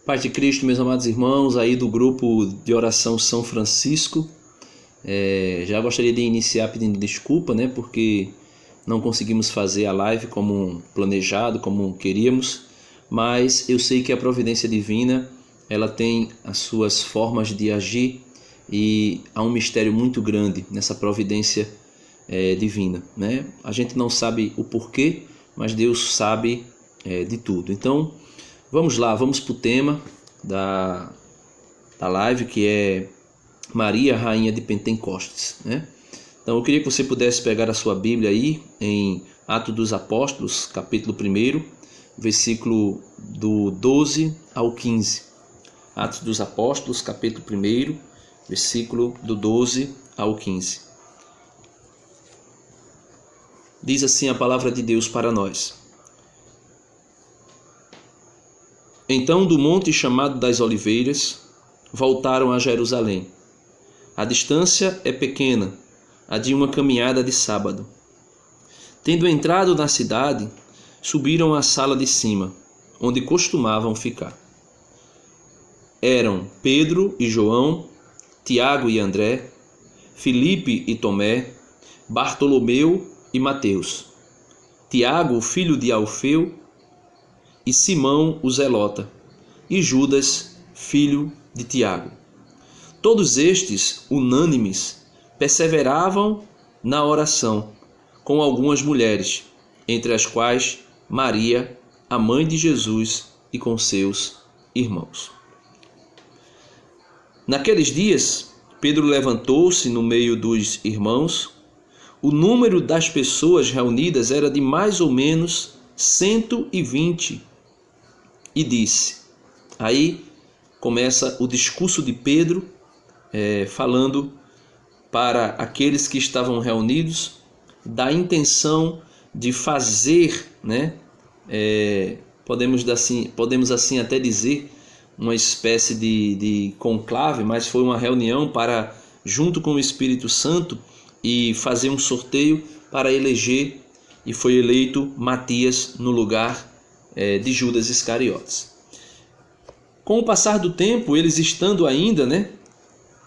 Paz de Cristo, meus amados irmãos, aí do grupo de oração São Francisco. Já gostaria de iniciar pedindo desculpa, porque não conseguimos fazer a live como planejado, como queríamos, mas eu sei que a providência divina, ela tem as suas formas de agir e há um mistério muito grande nessa providência divina, A gente não sabe o porquê, mas Deus sabe de tudo. Então, vamos lá, vamos para o tema da live, que é Maria, Rainha de Pentecostes, Então eu queria que você pudesse pegar a sua Bíblia aí em Atos dos Apóstolos, capítulo 1, versículo do 12 ao 15. Atos dos Apóstolos, capítulo 1, versículo do 12 ao 15. Diz assim a palavra de Deus para nós. Então, do monte chamado das Oliveiras, voltaram a Jerusalém. A distância é pequena, a de uma caminhada de sábado. Tendo entrado na cidade, subiram à sala de cima, onde costumavam ficar. Eram Pedro e João, Tiago e André, Filipe e Tomé, Bartolomeu e Mateus, Tiago, filho de Alfeu, e Simão o Zelota, e Judas, filho de Tiago. Todos estes, unânimes, perseveravam na oração, com algumas mulheres, entre as quais Maria, a mãe de Jesus, e com seus irmãos. Naqueles dias, Pedro levantou-se no meio dos irmãos. O número das pessoas reunidas era de mais ou menos 120, e disse. Aí começa o discurso de Pedro, falando para aqueles que estavam reunidos da intenção de fazer, podemos assim até dizer, uma espécie de conclave, mas foi uma reunião para, junto com o Espírito Santo, e fazer um sorteio para eleger, e foi eleito Matias no lugar de Judas Iscariotes. Com o passar do tempo, eles estando ainda,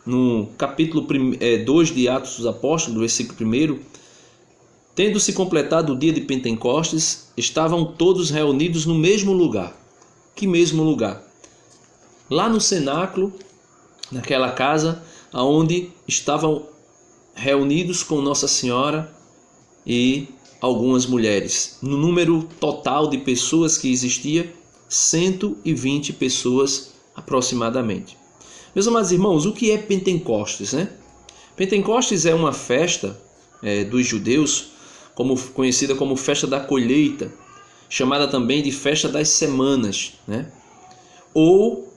no capítulo 2 de Atos dos Apóstolos, versículo 1, tendo se completado o dia de Pentecostes, estavam todos reunidos no mesmo lugar. Que mesmo lugar? Lá no cenáculo, naquela casa onde estavam reunidos com Nossa Senhora e algumas mulheres. No número total de pessoas que existia, 120 pessoas aproximadamente. Meus amados irmãos, o que é Pentecostes, Pentecostes é uma festa dos judeus, conhecida como festa da colheita, chamada também de festa das semanas, ou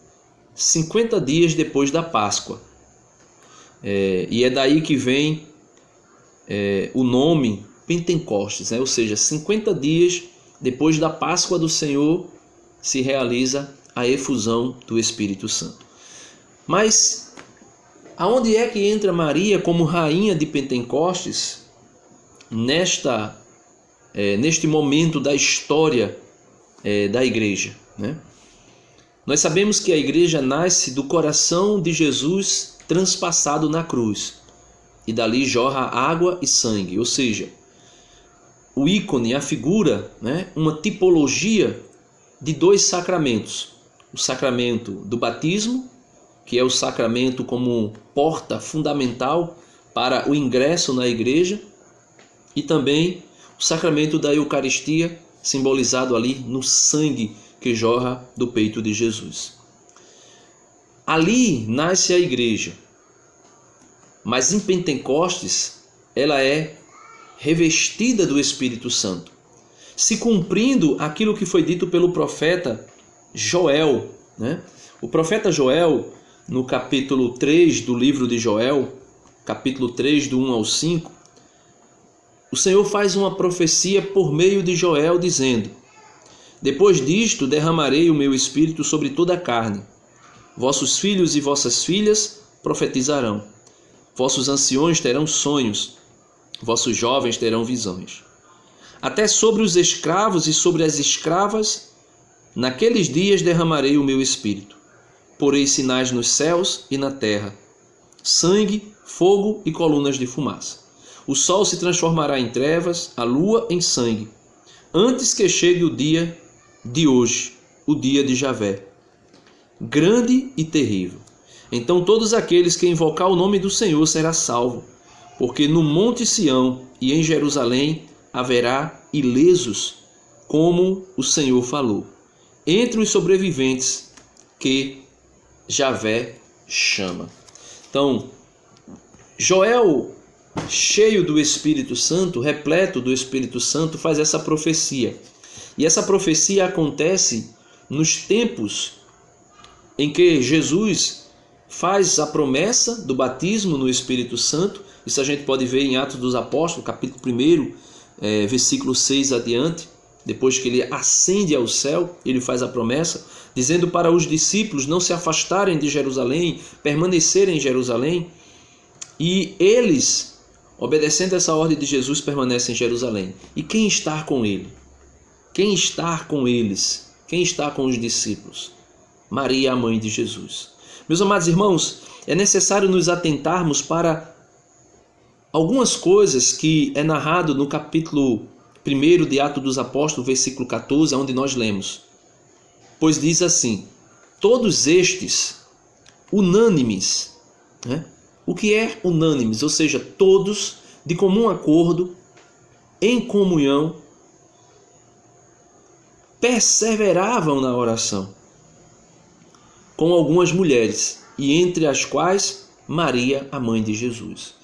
50 dias depois da Páscoa. E é daí que vem o nome Pentecostes, ou seja, 50 dias depois da Páscoa do Senhor se realiza a efusão do Espírito Santo. Mas aonde é que entra Maria como rainha de Pentecostes neste momento da história da igreja, Nós sabemos que a igreja nasce do coração de Jesus transpassado na cruz, e dali jorra água e sangue, ou seja, o ícone, a figura, uma tipologia de dois sacramentos. O sacramento do batismo, que é o sacramento como porta fundamental para o ingresso na igreja, e também o sacramento da Eucaristia, simbolizado ali no sangue que jorra do peito de Jesus. Ali nasce a igreja, mas em Pentecostes ela é revestida do Espírito Santo, se cumprindo aquilo que foi dito pelo profeta Joel. O profeta Joel, no capítulo 3 do livro de Joel, capítulo 3, do 1 ao 5, o Senhor faz uma profecia por meio de Joel, dizendo: depois disto derramarei o meu espírito sobre toda a carne. Vossos filhos e vossas filhas profetizarão. Vossos anciões terão sonhos. Vossos jovens terão visões. Até sobre os escravos e sobre as escravas Naqueles dias derramarei o meu espírito. Porei sinais nos céus e na terra: sangue, fogo e colunas de fumaça. O sol se transformará em trevas, a lua em sangue, antes que chegue o dia de hoje, o dia de Javé, grande e terrível. Então todos aqueles que invocar o nome do Senhor será salvo, porque no monte Sião e em Jerusalém haverá ilesos, como o Senhor falou, entre os sobreviventes que Javé chama. Então, Joel, cheio do Espírito Santo, repleto do Espírito Santo, faz essa profecia. E essa profecia acontece nos tempos em que Jesus faz a promessa do batismo no Espírito Santo. Isso a gente pode ver em Atos dos Apóstolos, capítulo 1, versículo 6 adiante. Depois que ele ascende ao céu, ele faz a promessa, dizendo para os discípulos não se afastarem de Jerusalém, permanecerem em Jerusalém. E eles, obedecendo essa ordem de Jesus, permanecem em Jerusalém. E quem está com ele? Quem está com eles? Quem está com os discípulos? Maria, a mãe de Jesus. Meus amados irmãos, é necessário nos atentarmos para algumas coisas que é narrado no capítulo 1 de Atos dos Apóstolos, versículo 14, onde nós lemos. Pois diz assim: todos estes, unânimes, né? O que é unânimes? Ou seja, todos de comum acordo, em comunhão, perseveravam na oração, com algumas mulheres, e entre as quais Maria, a mãe de Jesus.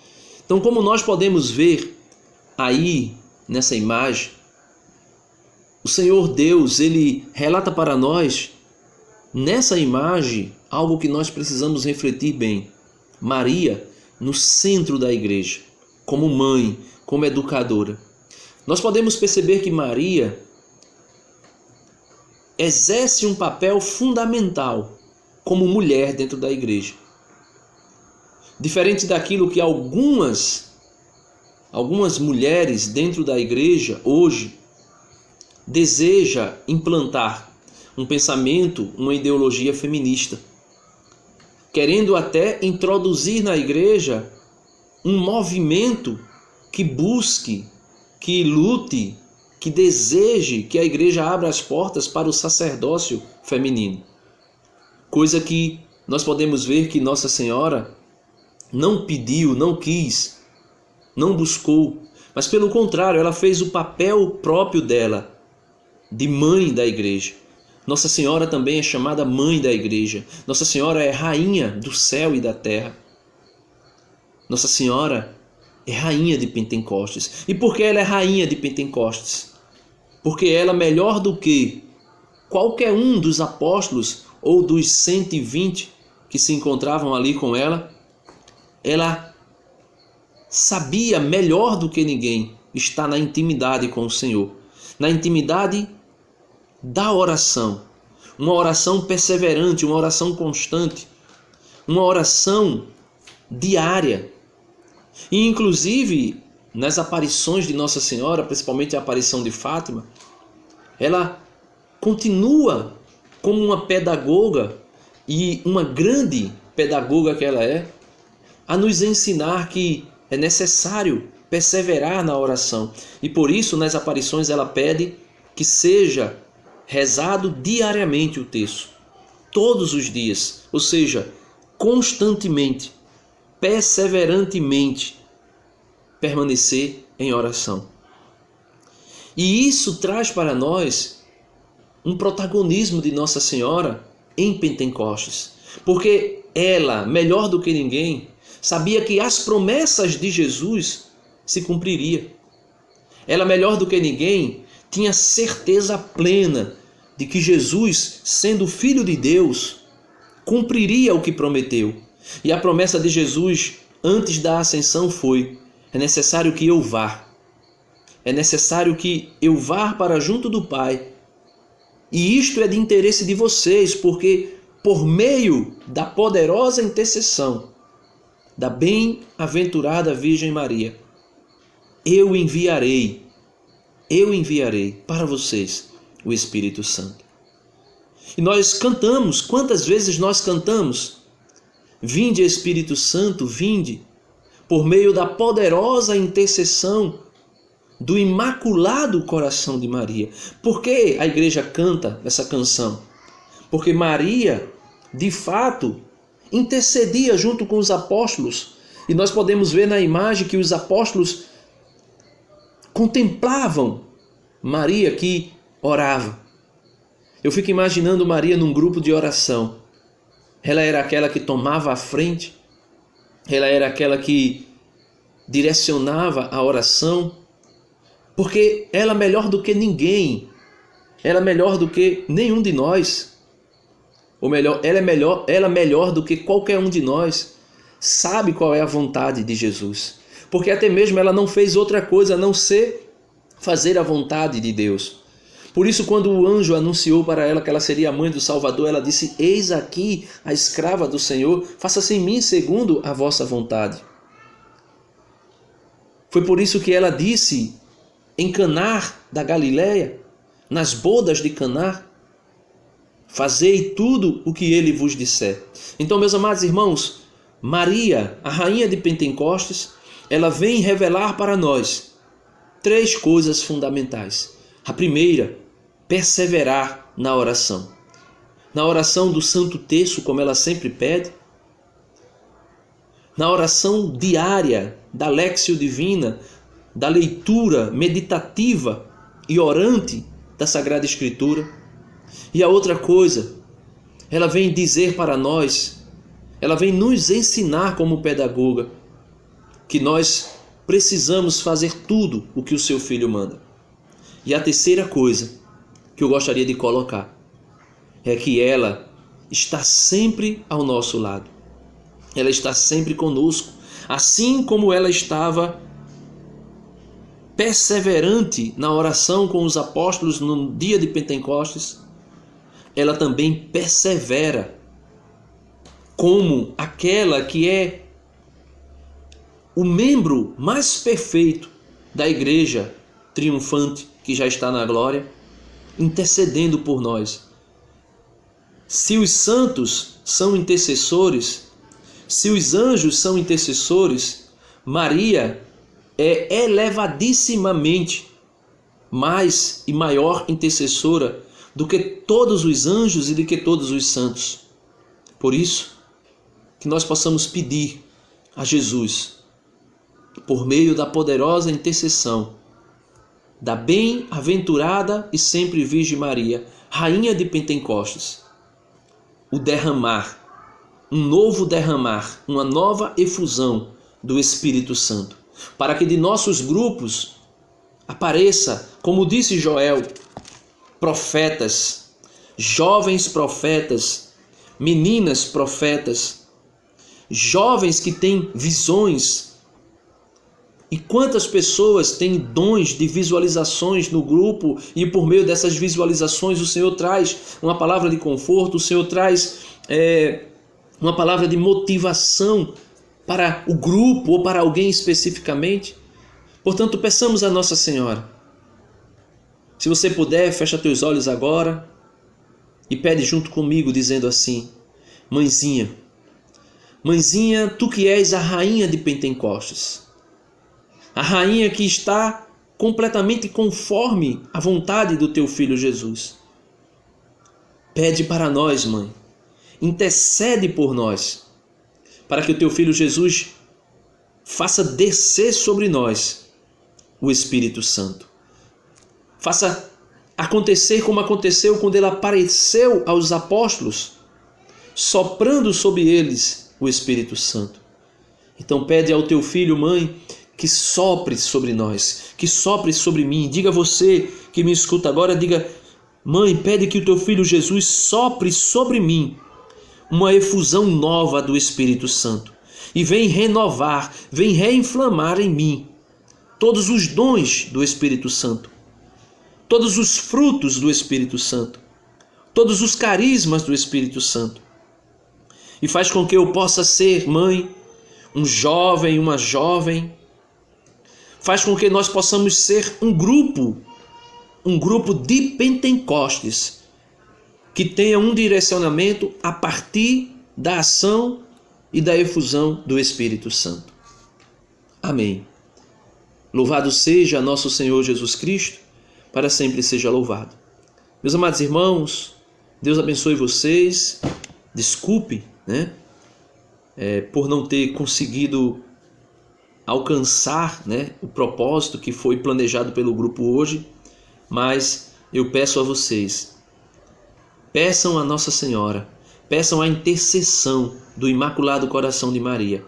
Então, como nós podemos ver aí nessa imagem, o Senhor Deus, ele relata para nós nessa imagem algo que nós precisamos refletir bem. Maria no centro da igreja, como mãe, como educadora. Nós podemos perceber que Maria exerce um papel fundamental como mulher dentro da igreja. Diferente daquilo que algumas mulheres dentro da igreja hoje deseja implantar um pensamento, uma ideologia feminista, querendo até introduzir na igreja um movimento que busque, que lute, que deseje que a igreja abra as portas para o sacerdócio feminino. Coisa que nós podemos ver que Nossa Senhora não pediu, não quis, não buscou, mas pelo contrário, ela fez o papel próprio dela, de mãe da igreja. Nossa Senhora também é chamada mãe da igreja. Nossa Senhora é rainha do céu e da terra. Nossa Senhora é rainha de Pentecostes. E por que ela é rainha de Pentecostes? Porque ela, melhor do que qualquer um dos apóstolos ou dos 120 que se encontravam ali com ela, ela sabia melhor do que ninguém estar na intimidade com o Senhor, na intimidade da oração, uma oração perseverante, uma oração constante, uma oração diária. E inclusive nas aparições de Nossa Senhora, principalmente a aparição de Fátima, ela continua como uma pedagoga, e uma grande pedagoga que ela é, a nos ensinar que é necessário perseverar na oração. E por isso nas aparições ela pede que seja rezado diariamente o texto, todos os dias, ou seja, constantemente, perseverantemente, permanecer em oração. E isso traz para nós um protagonismo de Nossa Senhora em Pentecostes, porque ela, melhor do que ninguém, sabia que as promessas de Jesus se cumpririam. Ela, melhor do que ninguém, tinha certeza plena de que Jesus, sendo Filho de Deus, cumpriria o que prometeu. E a promessa de Jesus antes da ascensão foi: é necessário que eu vá. É necessário que eu vá para junto do Pai. E isto é de interesse de vocês, porque por meio da poderosa intercessão da bem-aventurada Virgem Maria, eu enviarei para vocês o Espírito Santo. E nós cantamos, quantas vezes nós cantamos? Vinde, Espírito Santo, vinde, por meio da poderosa intercessão do Imaculado Coração de Maria. Por que a igreja canta essa canção? Porque Maria, de fato, intercedia junto com os apóstolos. E nós podemos ver na imagem que os apóstolos contemplavam Maria que orava. Eu fico imaginando Maria num grupo de oração. Ela era aquela que tomava a frente, ela era aquela que direcionava a oração, porque ela melhor do que ninguém, ela melhor do que nenhum de nós, ou melhor, ela melhor do que qualquer um de nós, sabe qual é a vontade de Jesus, porque até mesmo ela não fez outra coisa a não ser fazer a vontade de Deus. Por isso, quando o anjo anunciou para ela que ela seria a mãe do Salvador, ela disse: eis aqui a escrava do Senhor, faça-se em mim segundo a vossa vontade. Foi por isso que ela disse em Caná da Galileia, nas bodas de Caná: fazei tudo o que ele vos disser. Então, meus amados irmãos, Maria, a rainha de Pentecostes, ela vem revelar para nós 3 coisas fundamentais. A primeira, perseverar na oração. Na oração do Santo Terço, como ela sempre pede. Na oração diária da Léxio Divina, da leitura meditativa e orante da Sagrada Escritura. E a outra coisa, ela vem dizer para nós, ela vem nos ensinar como pedagoga, que nós precisamos fazer tudo o que o seu filho manda. E a terceira coisa que eu gostaria de colocar é que ela está sempre ao nosso lado. Ela está sempre conosco, assim como ela estava perseverante na oração com os apóstolos no dia de Pentecostes. Ela também persevera como aquela que é o membro mais perfeito da igreja triunfante que já está na glória, intercedendo por nós. Se os santos são intercessores, se os anjos são intercessores, Maria é elevadissimamente mais e maior intercessora do que todos os anjos e do que todos os santos. Por isso, que nós possamos pedir a Jesus, por meio da poderosa intercessão da bem-aventurada e sempre Virgem Maria, rainha de Pentecostes, o derramar, um novo derramar, uma nova efusão do Espírito Santo, para que de nossos grupos apareça, como disse Joel, profetas, jovens profetas, meninas profetas, jovens que têm visões. E quantas pessoas têm dons de visualizações no grupo, e por meio dessas visualizações o Senhor traz uma palavra de conforto, o Senhor traz uma palavra de motivação para o grupo ou para alguém especificamente. Portanto, peçamos a Nossa Senhora. Se você puder, fecha teus olhos agora e pede junto comigo, dizendo assim: Mãezinha, Mãezinha, tu que és a rainha de Pentecostes, a rainha que está completamente conforme à vontade do teu Filho Jesus. Pede para nós, Mãe, intercede por nós, para que o teu Filho Jesus faça descer sobre nós o Espírito Santo. Faça acontecer como aconteceu quando ele apareceu aos apóstolos, soprando sobre eles o Espírito Santo. Então pede ao teu Filho, Mãe, que sopre sobre nós, que sopre sobre mim. Diga você que me escuta agora, diga: Mãe, pede que o teu Filho Jesus sopre sobre mim uma efusão nova do Espírito Santo e vem renovar, vem reinflamar em mim todos os dons do Espírito Santo, todos os frutos do Espírito Santo, todos os carismas do Espírito Santo, e faz com que eu possa ser, Mãe, um jovem, uma jovem. Faz com que nós possamos ser um grupo de Pentecostes, que tenha um direcionamento a partir da ação e da efusão do Espírito Santo. Amém. Louvado seja nosso Senhor Jesus Cristo, para sempre seja louvado. Meus amados irmãos, Deus abençoe vocês. Desculpe, por não ter conseguido alcançar, o propósito que foi planejado pelo grupo hoje, mas eu peço a vocês, peçam a Nossa Senhora, peçam a intercessão do Imaculado Coração de Maria,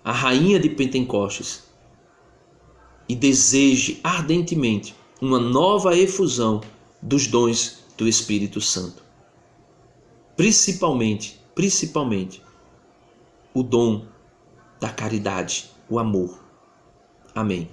a Rainha de Pentecostes, e deseje ardentemente uma nova efusão dos dons do Espírito Santo. Principalmente, o dom da caridade, o amor. Amém.